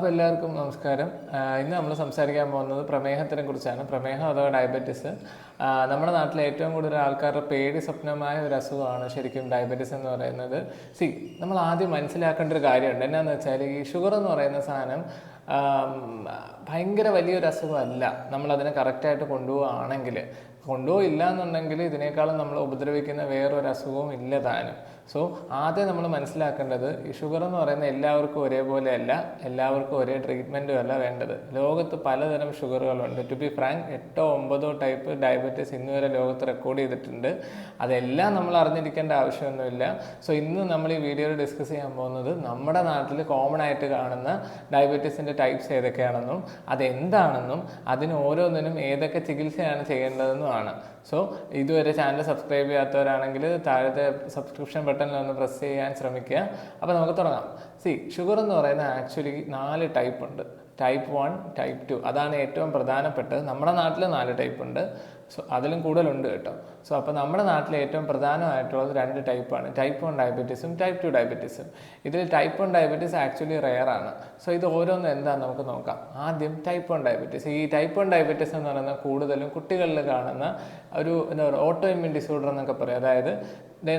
അപ്പോൾ എല്ലാവർക്കും നമസ്കാരം. ഇന്ന് നമ്മൾ സംസാരിക്കാൻ പോകുന്നത് പ്രമേഹത്തിനെ കുറിച്ചാണ്. പ്രമേഹം അഥവാ ഡയബറ്റിസ് നമ്മുടെ നാട്ടിലെ ഏറ്റവും കൂടുതൽ ആൾക്കാരുടെ പേടി സ്വപ്നമായ ഒരു അസുഖമാണ് ശരിക്കും ഡയബറ്റിസ് എന്ന് പറയുന്നത്. നമ്മൾ ആദ്യം മനസ്സിലാക്കേണ്ട ഒരു കാര്യമുണ്ട്. എന്നാന്ന് വെച്ചാൽ ഈ ഷുഗർ എന്ന് പറയുന്ന സാധനം ഭയങ്കര വലിയൊരു അസുഖമല്ല. നമ്മളതിനെ കറക്റ്റായിട്ട് കൊണ്ടുപോയില്ല എന്നുണ്ടെങ്കിൽ ഇതിനേക്കാളും നമ്മൾ ഉപദ്രവിക്കുന്ന വേറൊരു അസുഖവും ഇല്ല താനും. സോ ആദ്യം നമ്മൾ മനസ്സിലാക്കേണ്ടത് ഈ ഷുഗർ എന്ന് പറയുന്നത് എല്ലാവർക്കും ഒരേപോലെ അല്ല, എല്ലാവർക്കും ഒരേ ട്രീറ്റ്മെൻറ്റും അല്ല വേണ്ടത്. ലോകത്ത് പലതരം ഷുഗറുകളുണ്ട്. To be frank 8-9 type diabetes ഇന്ന് വരെ ലോകത്ത് റെക്കോർഡ് ചെയ്തിട്ടുണ്ട്. അതെല്ലാം നമ്മൾ അറിഞ്ഞിരിക്കേണ്ട ആവശ്യമൊന്നുമില്ല. സോ ഇന്ന് നമ്മൾ ഈ വീഡിയോയിൽ ഡിസ്കസ് ചെയ്യാൻ പോകുന്നത് നമ്മുടെ നാട്ടിൽ കോമൺ ആയിട്ട് കാണുന്ന ഡയബറ്റീസിൻ്റെ ടൈപ്സ് ഏതൊക്കെയാണെന്നും അതെന്താണെന്നും അതിന് ഓരോന്നിനും ഏതൊക്കെ ചികിത്സയാണ് ചെയ്യേണ്ടതെന്നും ആണ്. സോ ഇതുവരെ ചാനൽ സബ്സ്ക്രൈബ് ചെയ്യാത്തവരാണെങ്കിൽ താഴത്തെ സബ്സ്ക്രിപ്ഷൻ ബട്ടണിൽ ഒന്ന് പ്രസ് ചെയ്യാൻ ശ്രമിക്കുക. അപ്പോൾ നമുക്ക് തുടങ്ങാം. ഷുഗർ എന്ന് പറയുന്നത് ആക്ച്വലി 4 ടൈപ്പ് ഉണ്ട്. ടൈപ്പ് 1, ടൈപ്പ് 2 അതാണ് ഏറ്റവും പ്രധാനപ്പെട്ടത്. നമ്മുടെ നാട്ടിൽ 4 ടൈപ്പ് ഉണ്ട്. സോ അതിലും കൂടുതലുണ്ട് കേട്ടോ. സോ അപ്പോൾ നമ്മുടെ നാട്ടിൽ ഏറ്റവും പ്രധാനമായിട്ടുള്ളത് 2 ടൈപ്പാണ്. ടൈപ്പ് 1 ഡയബറ്റീസും ടൈപ്പ് 2 ഡയബറ്റീസും. ഇതിൽ ടൈപ്പ് 1 ഡയബറ്റീസ് ആക്ച്വലി റെയറാണ്. സോ ഇത് ഓരോന്നും എന്താണെന്ന് നമുക്ക് നോക്കാം. ആദ്യം ടൈപ്പ് 1 ഡയബറ്റീസ്. ഈ ടൈപ്പ് 1 ഡയബറ്റീസ് എന്ന് പറയുന്നത് കൂടുതലും കുട്ടികളിൽ കാണുന്ന ഒരു എന്താ പറയുക ഓട്ടോ ഇമ്മ്യൂൺ ഡിസോർഡർ എന്നൊക്കെ പറയും. അതായത്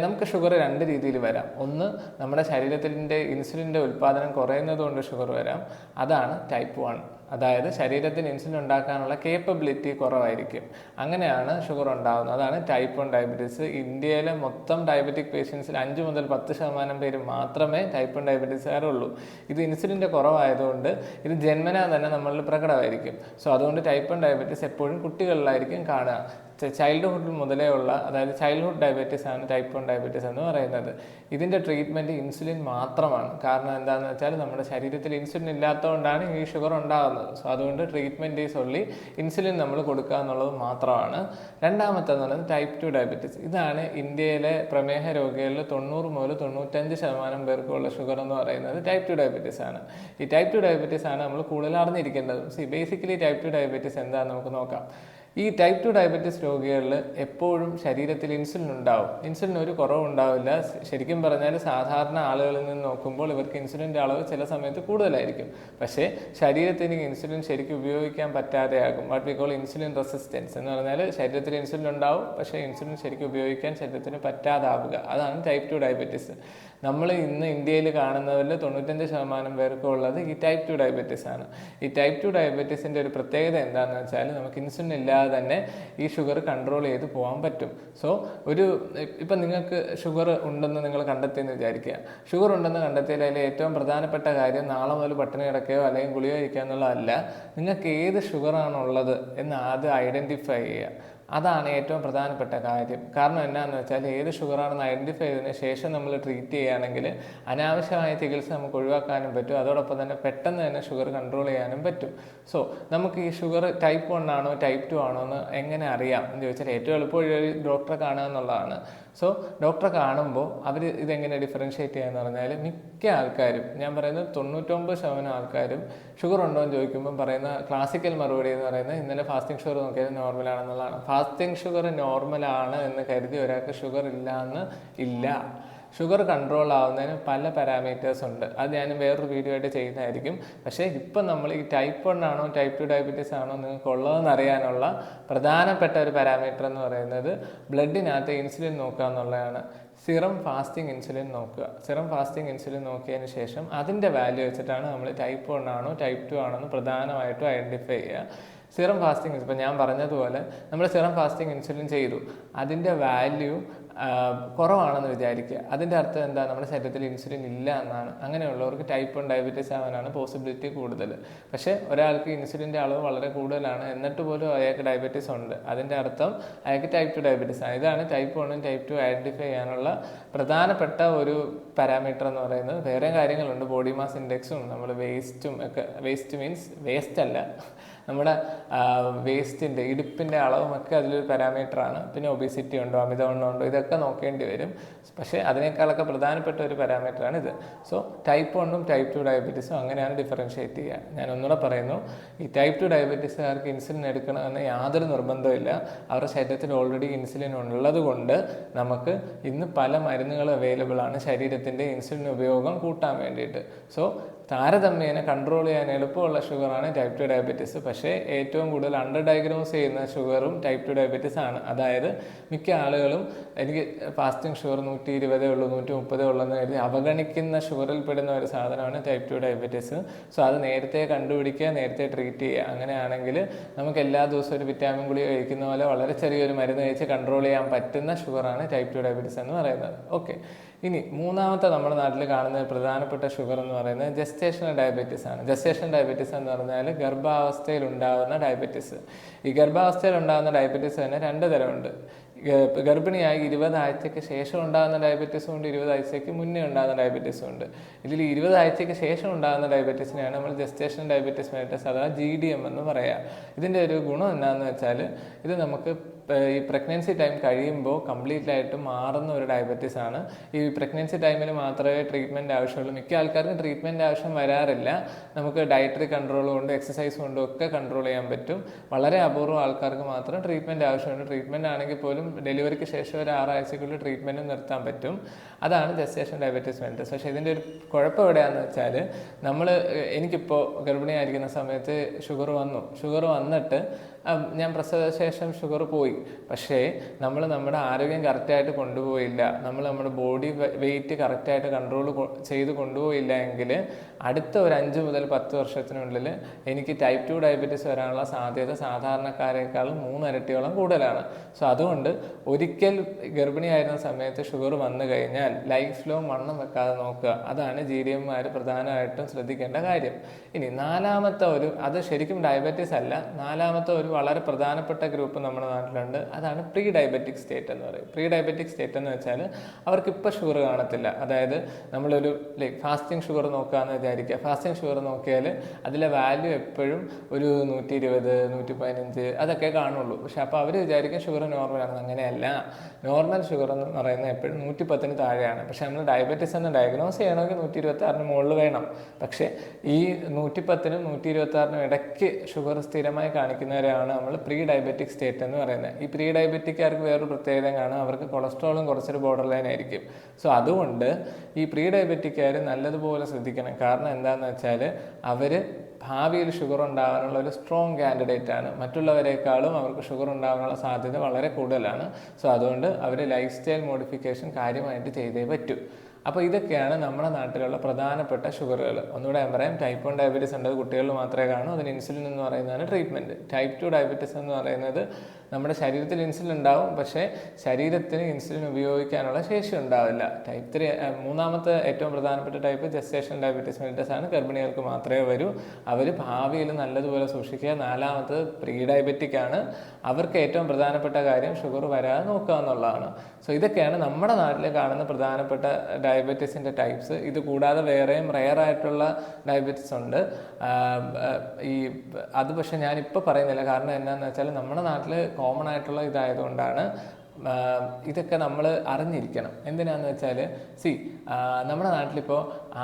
നമുക്ക് ഷുഗർ 2 രീതിയിൽ വരാം. ഒന്ന്, നമ്മുടെ ശരീരത്തിൻ്റെ ഇൻസുലിൻ്റെ ഉൽപ്പാദനം കുറയുന്നത് കൊണ്ട് ഷുഗർ വരാം. അതാണ് ടൈപ്പ് 1. അതായത് ശരീരത്തിന് ഇൻസുലിൻ ഉണ്ടാക്കാനുള്ള കേപ്പബിലിറ്റി കുറവായിരിക്കും. അങ്ങനെയാണ് ഷുഗർ ഉണ്ടാകുന്നത്. അതാണ് ടൈപ്പ് 1 ഡയബറ്റീസ്. ഇന്ത്യയിലെ മൊത്തം ഡയബറ്റിക് പേഷ്യൻസിൽ 5 മുതൽ 10% പേര് മാത്രമേ ടൈപ്പ് 1 ഡയബറ്റീസുകാരുള്ളൂ. ഇത് ഇൻസുലിൻ്റെ കുറവായതുകൊണ്ട് ഇത് ജന്മനാ തന്നെ നമ്മളിൽ പ്രകടമായിരിക്കും. സോ അതുകൊണ്ട് ടൈപ്പ് 1 ഡയബറ്റീസ് എപ്പോഴും കുട്ടികളിലായിരിക്കും കാണുക. ചൈൽഡ്ഹുഡ് മുതലേ ഉള്ള, അതായത് ചൈൽഡ്ഹുഡ് ഡയബറ്റീസ് ആണ് ടൈപ്പ് 1 ഡയബറ്റീസ് എന്ന് പറയുന്നത്. ഇതിൻ്റെ ട്രീറ്റ്മെൻറ്റ് ഇൻസുലിൻ മാത്രമാണ്. കാരണം എന്താണെന്ന് വെച്ചാൽ നമ്മുടെ ശരീരത്തിൽ ഇൻസുലിൻ ഇല്ലാത്തതുകൊണ്ടാണ് ഈ ഷുഗർ ഉണ്ടാകുന്നത്. സോ അതുകൊണ്ട് ട്രീറ്റ്മെൻറ്റ് ഈസ് ഓൺലി ഇൻസുലിൻ നമ്മൾ കൊടുക്കുക എന്നുള്ളത് മാത്രമാണ്. രണ്ടാമത്തെന്ന് പറയുന്നത് ടൈപ്പ് 2 ഡയബറ്റീസ്. ഇതാണ് ഇന്ത്യയിലെ പ്രമേഹ രോഗികളിൽ 90 മുതൽ 95% പേർക്കുള്ള ഷുഗർ എന്ന് പറയുന്നത് ടൈപ്പ് 2 ഡയബറ്റീസ് ആണ്. ഈ ടൈപ്പ് 2 ഡയബറ്റീസ് ആണ് നമ്മൾ കൂടുതൽ അറിഞ്ഞിരിക്കേണ്ടത്. ബേസിക്കലി ടൈപ്പ് 2 ഡയബറ്റീസ് എന്താണെന്ന് നമുക്ക് നോക്കാം. ഈ ടൈപ്പ് 2 ഡയബറ്റീസ് രോഗികളിൽ എപ്പോഴും ശരീരത്തിൽ ഇൻസുലിൻ ഉണ്ടാവും. ഇൻസുലിൻ ഒരു കുറവുണ്ടാവില്ല. ശരിക്കും പറഞ്ഞാൽ സാധാരണ ആളുകളിൽ നിന്ന് നോക്കുമ്പോൾ ഇവർക്ക് ഇൻസുലിൻ്റെ അളവ് ചില സമയത്ത് കൂടുതലായിരിക്കും. പക്ഷേ ശരീരത്തിന് ഇൻസുലിൻ ശരിക്കും ഉപയോഗിക്കാൻ പറ്റാതെയാകും. What we call insulin resistance എന്ന് പറഞ്ഞാൽ ശരീരത്തിൽ ഇൻസുലിൻ ഉണ്ടാവും, പക്ഷേ ഇൻസുലിൻ ശരിക്കും ഉപയോഗിക്കാൻ ശരീരത്തിന് പറ്റാതാവുക. അതാണ് ടൈപ്പ് 2 ഡയബറ്റീസ്. നമ്മൾ ഇന്ന് ഇന്ത്യയിൽ കാണുന്നവരിൽ 95% പേർക്കും ഉള്ളത് ഈ ടൈപ്പ് 2 ഡയബറ്റീസ് ആണ്. ഈ ടൈപ്പ് 2 ഡയബറ്റീസിൻ്റെ ഒരു പ്രത്യേകത എന്താണെന്ന് വെച്ചാൽ നമുക്ക് ഇൻസുലിൻ ഇല്ലാതെ തന്നെ ഈ ഷുഗർ കൺട്രോൾ ചെയ്ത് പോകാൻ പറ്റും. സോ ഇപ്പം നിങ്ങൾക്ക് ഷുഗർ ഉണ്ടെന്ന് നിങ്ങൾ കണ്ടെത്തിയെന്ന് വിചാരിക്കുക. ഷുഗർ ഉണ്ടെന്ന് കണ്ടെത്തിയാൽ അതിൽ ഏറ്റവും പ്രധാനപ്പെട്ട കാര്യം നാളെ മുതൽ പട്ടിണി കിടക്കുകയോ അല്ലെങ്കിൽ ഗുളിക കഴിക്കുക എന്നുള്ളതല്ല. നിങ്ങൾക്ക് ഏത് ഷുഗറാണുള്ളത് എന്ന് ആദ്യം ഐഡൻറ്റിഫൈ ചെയ്യുക. അതാണ് ഏറ്റവും പ്രധാനപ്പെട്ട കാര്യം. കാരണം എന്നാന്ന് വെച്ചാൽ ഏത് ഷുഗറാണെന്ന് ഐഡൻറ്റിഫൈ ചെയ്തതിന് ശേഷം നമ്മൾ ട്രീറ്റ് ചെയ്യുകയാണെങ്കിൽ അനാവശ്യമായ ചികിത്സ നമുക്ക് ഒഴിവാക്കാനും പറ്റും. അതോടൊപ്പം തന്നെ പെട്ടെന്ന് തന്നെ ഷുഗർ കൺട്രോൾ ചെയ്യാനും പറ്റും. സോ നമുക്ക് ഈ ഷുഗർ ടൈപ്പ് 1 ആണോ ടൈപ്പ് 2 ആണോ എന്ന് എങ്ങനെ അറിയാം എന്ന് ചോദിച്ചാൽ ഏറ്റവും എളുപ്പവഴി ഡോക്ടറെ കാണുക എന്നുള്ളതാണ്. സോ ഡോക്ടറെ കാണുമ്പോൾ അവർ ഇതെങ്ങനെ ഡിഫറൻഷ്യേറ്റ് ചെയ്യുക എന്ന് പറഞ്ഞാൽ മിക്ക ആൾക്കാരും, ഞാൻ പറയുന്നത് 99% ആൾക്കാരും ഷുഗർ ഉണ്ടോ എന്ന് ചോദിക്കുമ്പോൾ പറയുന്ന ക്ലാസിക്കൽ മറുപടി എന്ന് പറയുന്നത് ഇന്നലെ ഫാസ്റ്റിംഗ് ഷുഗർ നോക്കിയത് നോർമലാണെന്നുള്ളതാണ്. ഫാസ്റ്റിംഗ് ഷുഗർ നോർമലാണ് എന്ന് കരുതി ഒരാൾക്ക് ഷുഗർ ഇല്ല. ഷുഗർ കൺട്രോൾ ആവുന്നതിന് പല പാരാമീറ്റേഴ്സ് ഉണ്ട്. അത് ഞാൻ വേറൊരു വീഡിയോ ആയിട്ട് ചെയ്യുന്നതായിരിക്കും. പക്ഷേ ഇപ്പം നമ്മൾ ഈ ടൈപ്പ് 1 ആണോ ടൈപ്പ് 2 ഡയബറ്റീസ് ആണോ നിങ്ങൾക്ക് ഉള്ളതെന്ന് അറിയാനുള്ള പ്രധാനപ്പെട്ട ഒരു പാരാമീറ്റർ എന്ന് പറയുന്നത് ബ്ലഡിനകത്ത് ഇൻസുലിൻ നോക്കുക എന്നുള്ളതാണ്. സിറം ഫാസ്റ്റിംഗ് ഇൻസുലിൻ നോക്കുക. സിറം ഫാസ്റ്റിംഗ് ഇൻസുലിൻ നോക്കിയതിന് ശേഷം അതിൻ്റെ വാല്യൂ വെച്ചിട്ടാണ് നമ്മൾ ടൈപ്പ് 1 ആണോ ടൈപ്പ് 2 ആണോ എന്ന് പ്രധാനമായിട്ടും ഐഡൻറ്റിഫൈ ചെയ്യുക. സിറം ഫാസ്റ്റിംഗ്, ഇപ്പോൾ ഞാൻ പറഞ്ഞതുപോലെ നമ്മൾ സിറം ഫാസ്റ്റിംഗ് ഇൻസുലിൻ ചെയ്തു, അതിൻ്റെ വാല്യൂ കുറവാണെന്ന് വിചാരിക്കുക. അതിൻ്റെ അർത്ഥം എന്താ? നമ്മുടെ ശരീരത്തിൽ ഇൻസുലിൻ ഇല്ല എന്നാണ്. അങ്ങനെയുള്ളവർക്ക് ടൈപ്പ് 1 ഡയബറ്റീസ് ആവാനാണ് പോസിബിലിറ്റി കൂടുതൽ. പക്ഷേ ഒരാൾക്ക് ഇൻസുലിൻ്റെ അളവ് വളരെ കൂടുതലാണ് എന്നിട്ട് പോലും അയാൾക്ക് ഡയബറ്റീസ് ഉണ്ട്, അതിൻ്റെ അർത്ഥം അയാൾക്ക് ടൈപ്പ് 2 ഡയബറ്റീസ് ആണ്. ഇതാണ് ടൈപ്പ് 1ഉം ടൈപ്പ് 2 ഐഡൻറ്റിഫൈ ചെയ്യാനുള്ള പ്രധാനപ്പെട്ട ഒരു പാരാമീറ്റർ എന്ന് പറയുന്നത്. വേറെ കാര്യങ്ങളുണ്ട്, ബോഡി മാസ് ഇൻഡെക്സും നമ്മൾ വേസ്റ്റും ഒക്കെ. വേസ്റ്റ് മീൻസ് വേസ്റ്റ് അല്ല, നമ്മുടെ വേസ്റ്റിൻ്റെ ഇടുപ്പിൻ്റെ അളവുമൊക്കെ അതിലൊരു പാരാമീറ്ററാണ്. പിന്നെ ഒബിസിറ്റി ഉണ്ടോ, അമിതവണ്ണം ഉണ്ടോ, ഇതൊക്കെ നോക്കേണ്ടി വരും. പക്ഷേ അതിനേക്കാളൊക്കെ പ്രധാനപ്പെട്ട ഒരു പാരാമീറ്ററാണ് ഇത്. സോ ടൈപ്പ് 1ഉം ടൈപ്പ് 2 ഡയബറ്റീസും അങ്ങനെയാണ് ഡിഫറൻഷ്യേറ്റ് ചെയ്യുക. ഞാൻ ഒന്നുകൂടെ പറയുന്നു, ഈ ടൈപ്പ് 2 ഡയബറ്റീസുകാർക്ക് ഇൻസുലിൻ എടുക്കണമെന്ന് യാതൊരു നിർബന്ധമില്ല. അവരുടെ ശരീരത്തിൽ ഓൾറെഡി ഇൻസുലിൻ ഉള്ളത് കൊണ്ട് നമുക്ക് ഇന്ന് പല മരുന്നുകൾ അവൈലബിൾ ആണ് ശരീരത്തിൻ്റെ ഇൻസുലിൻ ഉപയോഗം കൂട്ടാൻ വേണ്ടിയിട്ട്. സോ താരതമ്യേന കൺട്രോൾ ചെയ്യാൻ എളുപ്പമുള്ള ഷുഗറാണ് ടൈപ്പ് 2 ഡയബറ്റീസ്. പക്ഷേ ഏറ്റവും കൂടുതൽ അണ്ടർ ഡയഗ്നോസ് ചെയ്യുന്ന ഷുഗറും ടൈപ്പ് 2 ഡയബറ്റീസ് ആണ്. അതായത് മിക്ക ആളുകളും എനിക്ക് ഫാസ്റ്റിംഗ് ഷുഗർ 120 ഉള്ളൂ 130 ഉള്ളൂ എന്ന് കരുതി അവഗണിക്കുന്ന ഷുഗറിൽ പെടുന്ന ഒരു സാധനമാണ് ടൈപ്പ് 2 ഡയബറ്റീസ്. സോ അത് നേരത്തെ കണ്ടുപിടിക്കുക, നേരത്തെ ട്രീറ്റ് ചെയ്യുക. അങ്ങനെയാണെങ്കിൽ നമുക്ക് എല്ലാ ദിവസവും ഒരു വിറ്റാമിൻ ഗുളിക കഴിക്കുന്ന പോലെ വളരെ ചെറിയൊരു മരുന്ന് കഴിച്ച് കൺട്രോൾ ചെയ്യാൻ പറ്റുന്ന ഷുഗറാണ് ടൈപ്പ് 2 ഡയബറ്റീസ് എന്ന് പറയുന്നത്. ഓക്കെ, ഇനി മൂന്നാമത്തെ നമ്മുടെ നാട്ടിൽ കാണുന്ന പ്രധാനപ്പെട്ട ഷുഗർ എന്ന് പറയുന്നത് ജസ്റ്റേഷണൽ ഡയബറ്റീസ് ആണ്. ജസ്റ്റേഷണൽ ഡയബറ്റീസ് എന്ന് പറഞ്ഞാൽ ഗർഭാവസ്ഥയിൽ ഉണ്ടാകുന്ന ഡയബറ്റീസ്. ഈ ഗർഭാവസ്ഥയിൽ ഉണ്ടാകുന്ന ഡയബറ്റീസ് തന്നെ രണ്ട് തരമുണ്ട്. ഗർഭിണിയായി 20 ആഴ്ചയ്ക്ക് ശേഷം ഉണ്ടാകുന്ന ഡയബറ്റീസും ഉണ്ട്, 20 ആഴ്ചയ്ക്ക് മുന്നേ ഉണ്ടാകുന്ന ഡയബറ്റീസും ഉണ്ട്. ഇതിൽ 20 ആഴ്ചയ്ക്ക് ശേഷം ഉണ്ടാകുന്ന ഡയബറ്റീസിനെയാണ് നമ്മൾ ജസ്റ്റേഷൻ ഡയബറ്റീസ് മെലിറ്റസ് അഥവാ GDM എന്ന് പറയുക. ഇതിൻ്റെ ഒരു ഗുണം എന്താണെന്ന് വെച്ചാൽ ഇത് നമുക്ക് ഈ പ്രഗ്നൻസി ടൈം കഴിയുമ്പോൾ കംപ്ലീറ്റ് ആയിട്ട് മാറുന്ന ഒരു ഡയബറ്റീസ് ആണ്. ഈ പ്രഗ്നൻസി ടൈമിൽ മാത്രമേ ട്രീറ്റ്മെൻറ്റ് ആവശ്യമുള്ളൂ. മിക്ക ആൾക്കാർക്കും ട്രീറ്റ്മെൻറ്റ് ആവശ്യം വരാറില്ല. നമുക്ക് ഡയറ്ററി കൺട്രോൾ കൊണ്ടും എക്സസൈസ് കൊണ്ടും ഒക്കെ കൺട്രോൾ ചെയ്യാൻ പറ്റും. വളരെ അപൂർവം ആൾക്കാർക്ക് മാത്രം ട്രീറ്റ്മെൻറ്റ് ആവശ്യമുണ്ട്. ട്രീറ്റ്മെൻറ്റ് ആണെങ്കിൽ പോലും ഡെലിവറിക്ക് ശേഷം ഒരു 6 ആഴ്ചയ്ക്കുള്ളിൽ ട്രീറ്റ്മെൻറ്റ് നിർത്താൻ പറ്റും. അതാണ് ജസ്റ്റേഷൻ ഡയബറ്റീസ് മെലിറ്റസ്. പക്ഷേ ഇതിൻ്റെ ഒരു കുഴപ്പം എവിടെയാണെന്ന് വെച്ചാൽ എനിക്കിപ്പോൾ ഗർഭിണിയായിരിക്കുന്ന സമയത്ത് ഷുഗർ വന്നിട്ട് ഞാൻ പ്രസവശേഷം ഷുഗർ പോയി. പക്ഷേ നമ്മൾ നമ്മുടെ ആരോഗ്യം കറക്റ്റായിട്ട് കൊണ്ടുപോയില്ല, നമ്മൾ നമ്മുടെ ബോഡി വെയിറ്റ് കറക്റ്റായിട്ട് കൺട്രോൾ ചെയ്ത് കൊണ്ടുപോയില്ല എങ്കിൽ അടുത്ത ഒരു 5 മുതൽ 10 വർഷത്തിനുള്ളിൽ എനിക്ക് ടൈപ്പ് 2 ഡയബറ്റീസ് വരാനുള്ള സാധ്യത സാധാരണക്കാരേക്കാളും 3 ഇരട്ടിയോളം കൂടുതലാണ്. സോ അതുകൊണ്ട് ഒരിക്കൽ ഗർഭിണിയായിരുന്ന സമയത്ത് ഷുഗർ വന്നു കഴിഞ്ഞാൽ ലൈഫ് ലോങ് വണ്ണം വെക്കാതെ നോക്കുക. അതാണ് GDMമാർ പ്രധാനമായിട്ടും ശ്രദ്ധിക്കേണ്ട കാര്യം. ഇനി നാലാമത്തെ അത് ശരിക്കും ഡയബറ്റീസ് അല്ല, നാലാമത്തെ ഒരു വളരെ പ്രധാനപ്പെട്ട ഗ്രൂപ്പ് നമ്മുടെ നാട്ടിലുണ്ട്. അതാണ് പ്രീ ഡയബറ്റിക് സ്റ്റേറ്റ് എന്ന് പറയും. പ്രീ ഡയബറ്റിക് സ്റ്റേറ്റ് എന്ന് വെച്ചാൽ അവർക്ക് ഇപ്പോൾ ഷുഗർ കാണത്തില്ല. അതായത് നമ്മളൊരു ഫാസ്റ്റിംഗ് ഷുഗർ നോക്കുകയെന്ന് വിചാരിക്കുക. ഫാസ്റ്റിംഗ് ഷുഗർ നോക്കിയാൽ അതിലെ വാല്യൂ എപ്പോഴും ഒരു 120, 115 അതൊക്കെ കാണുള്ളൂ. പക്ഷെ അപ്പോൾ അവർ വിചാരിക്കും ഷുഗർ നോർമലാണെന്ന്. അങ്ങനെയല്ല. നോർമൽ ഷുഗർ എന്ന് പറയുന്നത് എപ്പോഴും 110 താഴെയാണ്. പക്ഷെ നമ്മൾ ഡയബറ്റീസ് എന്ന് ഡയഗ്നോസ് ചെയ്യണമെങ്കിൽ 126 മുകളിൽ വേണം. പക്ഷേ ഈ 110നും 126നും ഇടയ്ക്ക് ഷുഗർ സ്ഥിരമായി കാണിക്കുന്നവരാണ് നമ്മൾ പ്രീ ഡയബറ്റിക് സ്റ്റേറ്റ് എന്ന് പറയുന്നത്. ഈ പ്രീ ഡയബറ്റിക്കാർക്ക് വേറൊരു പ്രത്യേകത കാണും, അവർക്ക് കൊളസ്ട്രോളും കുറച്ചൊരു ബോർഡർ ലൈൻ ആയിരിക്കും. സോ അതുകൊണ്ട് ഈ പ്രീ ഡയബറ്റിക്കാർ നല്ലതുപോലെ ശ്രദ്ധിക്കണം. കാരണം എന്താണെന്ന് വെച്ചാൽ അവർ ഭാവിയിൽ ഷുഗർ ഉണ്ടാകാനുള്ള ഒരു സ്ട്രോങ് കാൻഡിഡേറ്റ് ആണ്. മറ്റുള്ളവരെക്കാളും അവർക്ക് ഷുഗർ ഉണ്ടാകാനുള്ള സാധ്യത വളരെ കൂടുതലാണ്. സോ അതുകൊണ്ട് അവർ ലൈഫ് സ്റ്റൈൽ മോഡിഫിക്കേഷൻ കാര്യമായിട്ട് ചെയ്തേ പറ്റൂ. അപ്പോൾ ഇതൊക്കെയാണ് നമ്മുടെ നാട്ടിലുള്ള പ്രധാനപ്പെട്ട ഷുഗറുകൾ. ഒന്നുകൂടെ ഞാൻ പറയാം, ടൈപ്പ് 1 ഡയബറ്റീസ് ഉണ്ട്, കുട്ടികളിൽ മാത്രമേ കാണൂ. അതിന് ഇൻസുലിൻ എന്ന് പറയുന്നതാണ് ട്രീറ്റ്മെൻറ്റ്. ടൈപ്പ് 2 ഡയബറ്റീസ് എന്ന് പറയുന്നത് നമ്മുടെ ശരീരത്തിൽ ഇൻസുലിൻ ഉണ്ടാവും, പക്ഷേ ശരീരത്തിന് ഇൻസുലിൻ ഉപയോഗിക്കാനുള്ള ശേഷി ഉണ്ടാവില്ല. ടൈപ്പ് 3 മൂന്നാമത്തെ ഏറ്റവും പ്രധാനപ്പെട്ട ടൈപ്പ് ജസ്റ്റേഷൻ ഡയബറ്റീസ് മെലിറ്റസ് ആണ്. ഗർഭിണികൾക്ക് മാത്രമേ വരൂ. അവർ ഭാവിയിൽ നല്ലതുപോലെ സൂക്ഷിക്കുക. നാലാമത്തത് പ്രീ ഡയബറ്റിക് ആണ്. അവർക്ക് ഏറ്റവും പ്രധാനപ്പെട്ട കാര്യം ഷുഗർ വരാതെ നോക്കുക എന്നുള്ളതാണ്. സോ ഇതൊക്കെയാണ് നമ്മുടെ നാട്ടിൽ കാണുന്ന പ്രധാനപ്പെട്ട ഡയബറ്റീസിൻ്റെ ടൈപ്സ്. ഇത് കൂടാതെ വേറെയും റെയറായിട്ടുള്ള ഡയബറ്റീസ് ഉണ്ട്. അത് പക്ഷേ ഞാനിപ്പോൾ പറയുന്നില്ല. കാരണം എന്താണെന്ന് വെച്ചാൽ നമ്മുടെ നാട്ടിൽ കോമൺ ആയിട്ടുള്ള ഇതായതുകൊണ്ടാണ്. ഇതൊക്കെ നമ്മൾ അറിഞ്ഞിരിക്കണം. എന്തിനാന്ന് വെച്ചാൽ നമ്മുടെ നാട്ടിലിപ്പോൾ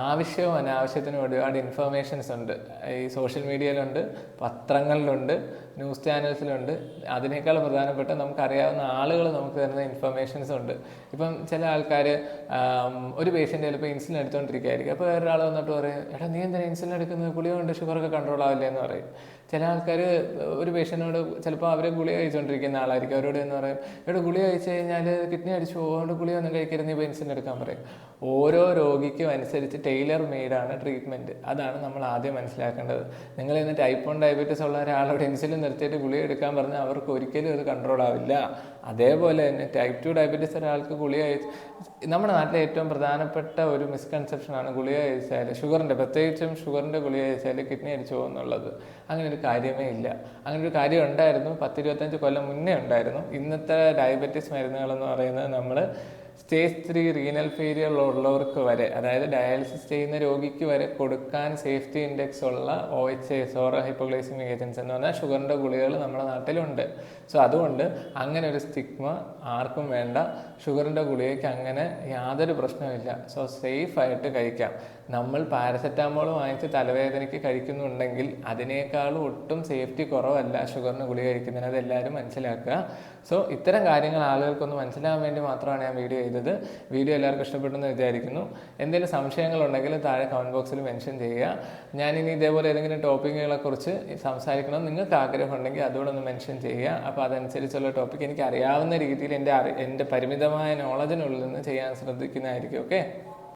ആവശ്യവും അനാവശ്യത്തിനും ഒരുപാട് ഇൻഫർമേഷൻസ് ഉണ്ട്. ഈ സോഷ്യൽ മീഡിയയിലുണ്ട്, പത്രങ്ങളിലുണ്ട്, ന്യൂസ് ചാനൽസിലുണ്ട്. അതിനേക്കാൾ പ്രധാനപ്പെട്ട നമുക്കറിയാവുന്ന ആളുകൾ നമുക്ക് തരുന്ന ഇൻഫർമേഷൻസ് ഉണ്ട്. ഇപ്പം ചില ആൾക്കാർ ഒരു പേഷ്യൻ്റ് ചിലപ്പോൾ ഇൻസുലിൻ എടുത്തുകൊണ്ടിരിക്കുകയായിരിക്കും. അപ്പോൾ വേറൊരാൾ വന്നിട്ട് പറയും, എടാ നീ എന്തിനാണ് ഇൻസുലിൻ എടുക്കുന്നത്, ഗുളിക കൊണ്ട് ഷുഗറൊക്കെ കൺട്രോൾ ആവില്ലേ എന്ന് പറയും. ചില ആൾക്കാർ ഒരു പേഷ്യൻറ്റിനോട് ചിലപ്പോൾ അവർ ഗുളിക കഴിച്ചുകൊണ്ടിരിക്കുന്ന ആളായിരിക്കും. അവരോട് എന്ന് പറയും, ഇവിടെ ഗുളിക കഴിച്ച് കഴിഞ്ഞാൽ കിഡ്നി അടിച്ചു പോകുകൊണ്ട് ഗുളിക ഒന്നും കഴിക്കരുത്, ഇപ്പോൾ ഇൻസുലിൻ എടുക്കാൻ പറയും. ഓരോ രോഗിക്കും അനുസരിച്ച് ടൈലർ മെയ്ഡാണ് ട്രീറ്റ്മെൻറ്റ്. അതാണ് നമ്മൾ ആദ്യം മനസ്സിലാക്കേണ്ടത്. നിങ്ങൾ ഇന്ന് ടൈപ്പ് 1 ഡയബറ്റീസ് ഉള്ള ഒരാളോട് ഇൻസുലിൻ നിർത്തിയിട്ട് ഗുളിക എടുക്കാൻ പറഞ്ഞാൽ അവർക്ക് ഒരിക്കലും അത് കൺട്രോൾ ആവില്ല. അതേപോലെ തന്നെ ടൈപ്പ് 2 ഡയബറ്റീസ് ഒരാൾക്ക് ഗുളിക നമ്മുടെ നാട്ടിലെ ഏറ്റവും പ്രധാനപ്പെട്ട ഒരു മിസ്കൺസെപ്ഷനാണ് ഗുളിക കഴിച്ചാൽ പ്രത്യേകിച്ചും ഷുഗറിൻ്റെ ഗുളിക കഴിച്ചാൽ കിഡ്നി അടിച്ചു പോകുന്നുള്ളത്. അങ്ങനെ ഒരു കാര്യമേ ഇല്ല. അങ്ങനെ ഒരു കാര്യം ഉണ്ടായിരുന്നു 10-25 കൊല്ലം മുന്നേ ഉണ്ടായിരുന്നു. ഇന്നത്തെ ഡയബറ്റീസ് മരുന്നുകളെന്ന് പറയുന്നത് നമ്മൾ സ്റ്റേജ് 3 റീനൽ ഫെയിലിയർ ഉള്ളവർക്ക് വരെ, അതായത് ഡയാലിസിസ് ചെയ്യുന്ന രോഗിക്ക് വരെ കൊടുക്കാൻ സേഫ്റ്റി ഇൻഡെക്സ് ഉള്ള OHAs ഓറൽ ഹൈപ്പോഗ്ലൈസമിക് ഏജൻസ് എന്ന് പറഞ്ഞാൽ ഷുഗറിൻ്റെ ഗുളികകൾ നമ്മുടെ നാട്ടിലുണ്ട്. സോ അതുകൊണ്ട് അങ്ങനെ ഒരു സ്റ്റിഗ്മ ആർക്കും വേണ്ട. ഷുഗറിൻ്റെ ഗുളികയ്ക്ക് അങ്ങനെ യാതൊരു പ്രശ്നമില്ല. സോ സേഫായിട്ട് കഴിക്കാം. നമ്മൾ പാരസെറ്റാമോൾ വാങ്ങിച്ച് തലവേദനയ്ക്ക് കഴിക്കുന്നുണ്ടെങ്കിൽ അതിനേക്കാളും ഒട്ടും സേഫ്റ്റി കുറവല്ല ഷുഗറിന് ഗുളിക കഴിക്കുന്നതിന്. അതെല്ലാവരും മനസ്സിലാക്കുക. സോ ഇത്തരം കാര്യങ്ങൾ ആളുകൾക്കൊന്ന് മനസ്സിലാകാൻ വേണ്ടി മാത്രമാണ് ഞാൻ വീഡിയോ ചെയ്തത്. വീഡിയോ എല്ലാവർക്കും ഇഷ്ടപ്പെട്ടെന്ന് വിചാരിക്കുന്നു. എന്തെങ്കിലും സംശയങ്ങളുണ്ടെങ്കിൽ താഴെ കമൻറ്റ് ബോക്സിൽ മെൻഷൻ ചെയ്യുക. ഞാനിനി ഇതേപോലെ ഏതെങ്കിലും ടോപ്പിക്കുകളെക്കുറിച്ച് സംസാരിക്കണം നിങ്ങൾക്ക് ആഗ്രഹമുണ്ടെങ്കിൽ അതുകൂടെ ഒന്ന് മെൻഷൻ ചെയ്യുക. അപ്പോൾ അതനുസരിച്ചുള്ള ടോപ്പിക് എനിക്ക് അറിയാവുന്ന രീതിയിൽ എൻ്റെ പരിമിതമായ നോളജിനുള്ളിൽ നിന്ന് ചെയ്യാൻ ശ്രദ്ധിക്കുന്നതായിരിക്കും. ഓക്കെ.